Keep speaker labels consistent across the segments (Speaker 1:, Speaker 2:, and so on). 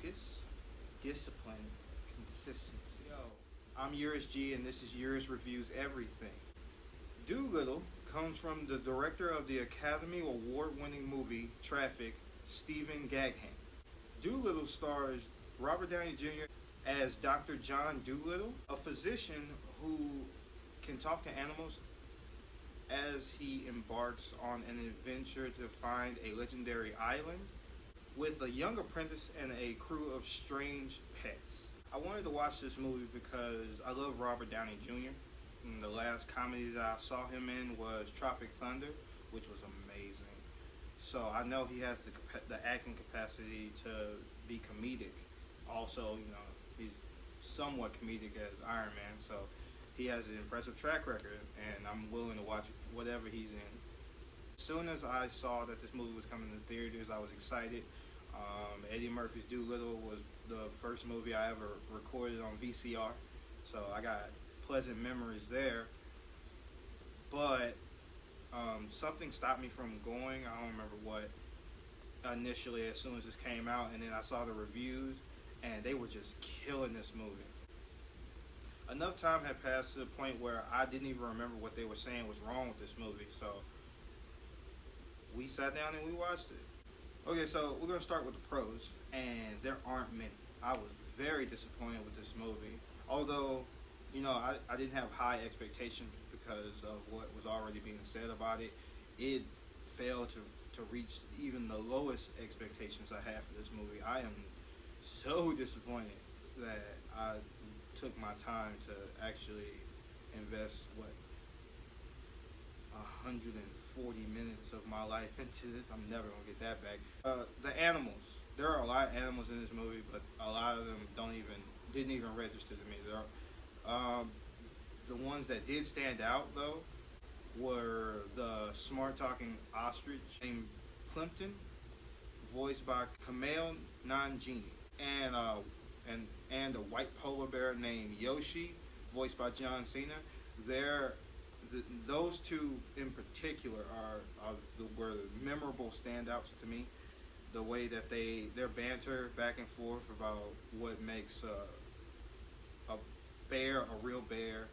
Speaker 1: focus, discipline, consistency. Yo, I'm Euris G, and this is Euris Reviews Everything. Dolittle comes from the director of the Academy Award-winning movie Traffic, Stephen Gaghan. Dolittle stars Robert Downey Jr. as Dr. John Dolittle, a physician who can talk to animals as he embarks on an adventure to find a legendary island with a young apprentice and a crew of strange pets. I wanted to watch this movie because I love Robert Downey Jr. And the last comedy that I saw him in was Tropic Thunder, which was amazing. So I know he has the acting capacity to be comedic. Also, he's somewhat comedic as Iron Man, so he has an impressive track record, and I'm willing to watch whatever he's in. As soon as I saw that this movie was coming to theaters, I was excited. Eddie Murphy's Dolittle was the first movie I ever recorded on VCR, so I got pleasant memories there. But something stopped me from going. I don't remember what initially as soon as this came out, and then I saw the reviews, and they were just killing this movie. Enough time had passed to the point where I didn't even remember what they were saying was wrong with this movie, so we sat down and we watched it. Okay, so we're going to start with the pros, and there aren't many. I was very disappointed with this movie, although, I didn't have high expectations because of what was already being said about it. It failed to reach even the lowest expectations I had for this movie. I am so disappointed that I took my time to actually invest 140 minutes of my life into this. I'm never gonna get that back. The animals. There are a lot of animals in this movie, but a lot of them didn't even register to me. The ones that did stand out though were the smart talking ostrich named Plimpton, voiced by Kumail Nanjiani, and a white polar bear named Yoshi, voiced by John Cena. Those two in particular were memorable standouts to me. The way that their banter back and forth about what makes a bear a real bear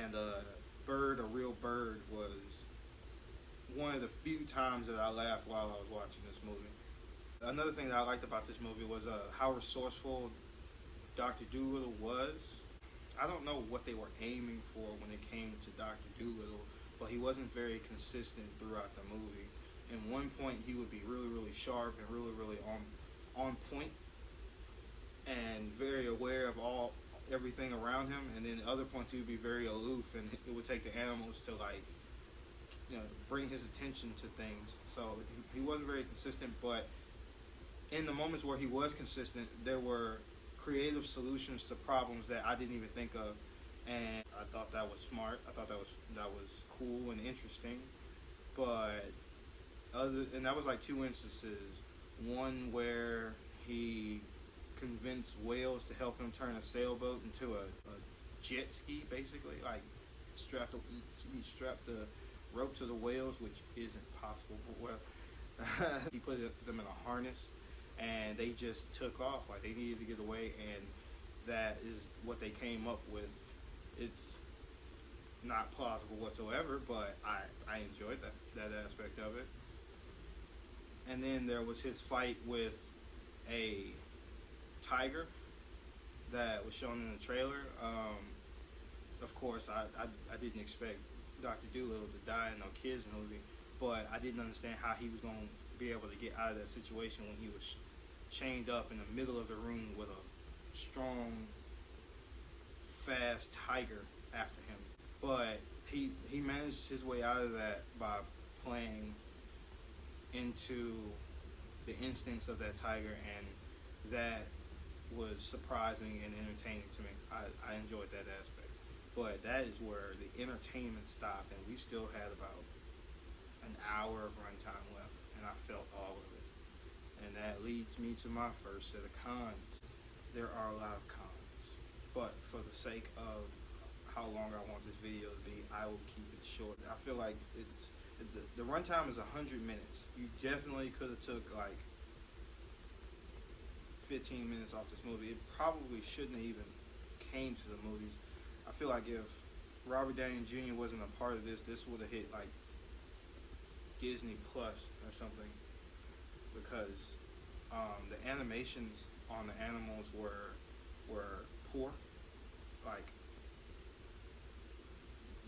Speaker 1: and a bird a real bird was one of the few times that I laughed while I was watching this movie. Another thing that I liked about this movie was how resourceful Dr. Dolittle was. I don't know what they were aiming for when it came to Dr. Dolittle, but he wasn't very consistent throughout the movie. In one point, he would be really, really sharp and really, really on point and very aware of everything around him. And then other points, he would be very aloof, and it would take the animals to bring his attention to things. So he wasn't very consistent, but in the moments where he was consistent, there were creative solutions to problems that I didn't even think of, and I thought that was smart. I thought that was cool and interesting. But that was like two instances. One where he convinced whales to help him turn a sailboat into a jet ski, basically. Like he strapped the rope to the whales, which isn't possible. But he put them in a harness, and they just took off. Like they needed to get away, and that is what they came up with. It's not plausible whatsoever, but I enjoyed that aspect of it. And then there was his fight with a tiger that was shown in the trailer. Of course, I didn't expect Dr. Dolittle to die in no kids movie, but I didn't understand how he was going to be able to get out of that situation when he was chained up in the middle of the room with a strong, fast tiger after him. But he managed his way out of that by playing into the instincts of that tiger, and that was surprising and entertaining to me. I enjoyed that aspect. But that is where the entertainment stopped, and we still had about an hour of runtime left, and I felt all of it. And that leads me to my first set of cons. There are a lot of cons, but for the sake of how long I want this video to be, I will keep it short. I feel like the runtime is 100 minutes. You definitely could have took like 15 minutes off this movie. It probably shouldn't have even came to the movies. I feel like if Robert Downey Jr. wasn't a part of this, this would have hit like Disney Plus or something, because the animations on the animals were poor. Like,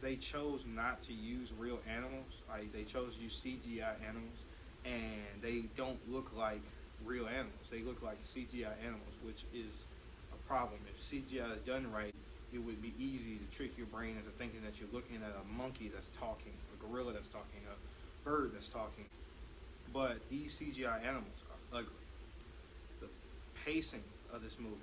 Speaker 1: they chose not to use real animals. Like, they chose to use CGI animals, and they don't look like real animals. They look like CGI animals, which is a problem. If CGI is done right, it would be easy to trick your brain into thinking that you're looking at a monkey that's talking, a gorilla that's talking, a bird that's talking. But these CGI animals are ugly. The pacing of this movie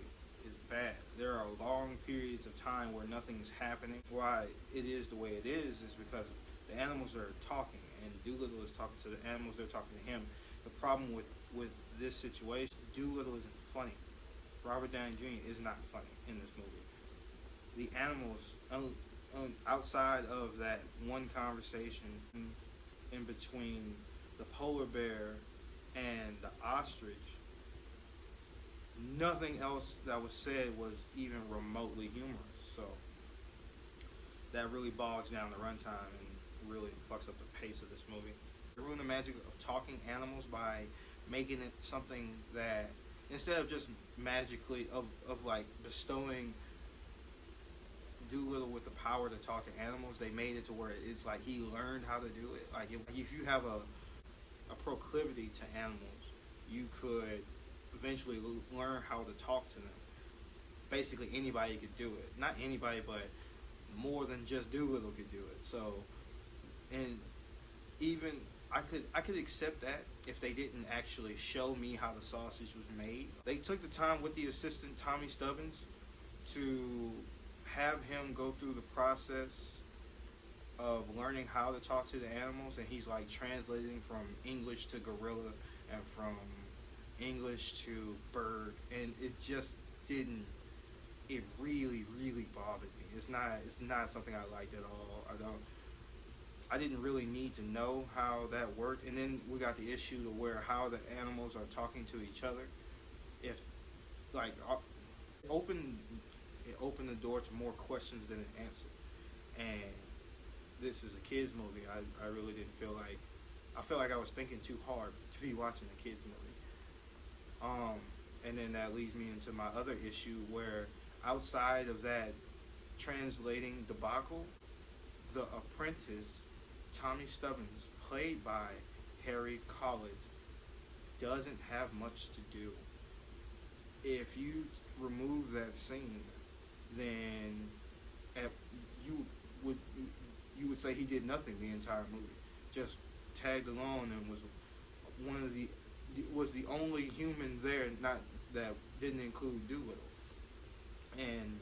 Speaker 1: is bad. There are long periods of time where nothing is happening. Why it is the way it is because the animals are talking, and Dolittle is talking to the animals, they're talking to him. The problem with this situation, Dolittle isn't funny. Robert Downey Jr. is not funny in this movie. The animals, outside of that one conversation in between the polar bear and the ostrich, nothing else that was said was even remotely humorous. So that really bogs down the runtime and really fucks up the pace of this movie. They ruin the magic of talking animals by making it something that, instead of just magically of like bestowing Dolittle with the power to talk to animals, they made it to where it's like he learned how to do it. Like, if you have a proclivity to animals, you could eventually learn how to talk to them. Basically, anybody could do it. Not anybody, but more than just Dolittle could do it. So, and even I could accept that if they didn't actually show me how the sausage was made. They took the time with the assistant Tommy Stubbins to have him go through the process of learning how to talk to the animals, and he's like translating from English to gorilla and from English to bird, and it just didn't. It really, really bothered me. It's not something I liked at all. I didn't really need to know how that worked, and then we got the issue to where how the animals are talking to each other. If like it opened the door to more questions than it answered. And this is a kids movie. I really didn't feel like I felt like I was thinking too hard to be watching a kids movie. And then that leads me into my other issue where, outside of that translating debacle, the apprentice, Tommy Stubbins, played by Harry Collett, doesn't have much to do. If you remove that scene, then you would say he did nothing the entire movie. Just tagged along and was the only human there, not that didn't include Dolittle. And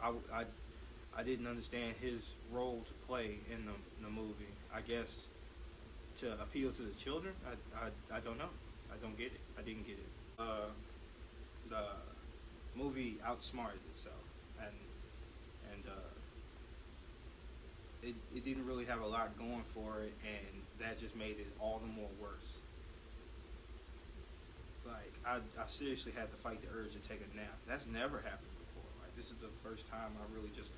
Speaker 1: I didn't understand his role to play in the movie. I guess to appeal to the children. I don't know. I don't get it. I didn't get it. The movie outsmarted itself, and it didn't really have a lot going for it, and that just made it all the more worse. Like, I seriously had to fight the urge to take a nap. That's never happened before. Like, this is the first time I really just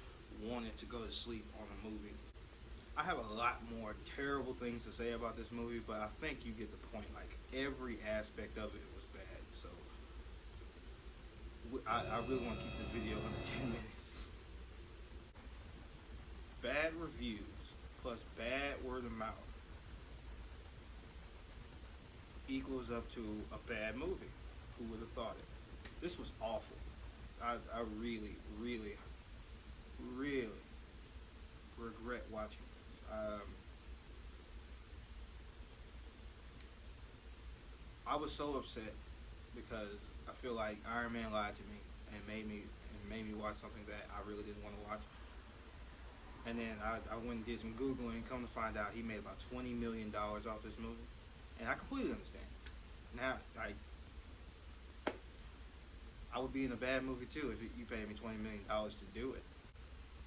Speaker 1: wanted to go to sleep on a movie. I have a lot more terrible things to say about this movie, but I think you get the point. Like, every aspect of it was bad. So I really want to keep this video under 10 minutes. Bad reviews plus bad word of mouth equals up to a bad movie. Who would have thought it? This was awful. I really, really, really regret watching this. I was so upset because I feel like Iron Man lied to me and made me watch something that I really didn't want to watch. And then I went and did some Googling, come to find out he made about $20 million off this movie. And I completely understand. Now, I would be in a bad movie too if you paid me $20 million to do it.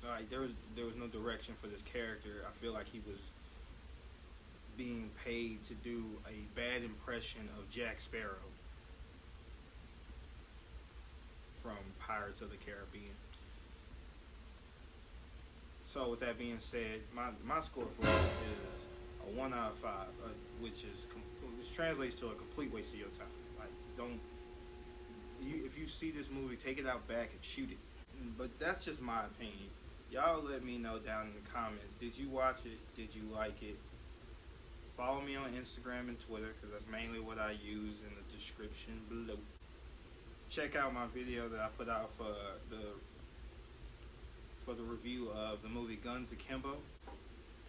Speaker 1: Like, there was no direction for this character. I feel like he was being paid to do a bad impression of Jack Sparrow. Pirates of the Caribbean. So with that being said, my score for it is a 1 out of 5, which translates to a complete waste of your time. Like, if you see this movie, take it out back and shoot it. But that's just my opinion. Y'all let me know down in the comments. Did you watch it? Did you like it? Follow me on Instagram and Twitter, because that's mainly what I use in the description below. Check out my video that I put out for the review of the movie Guns Akimbo,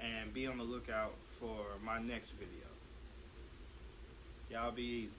Speaker 1: and be on the lookout for my next video. Y'all be easy.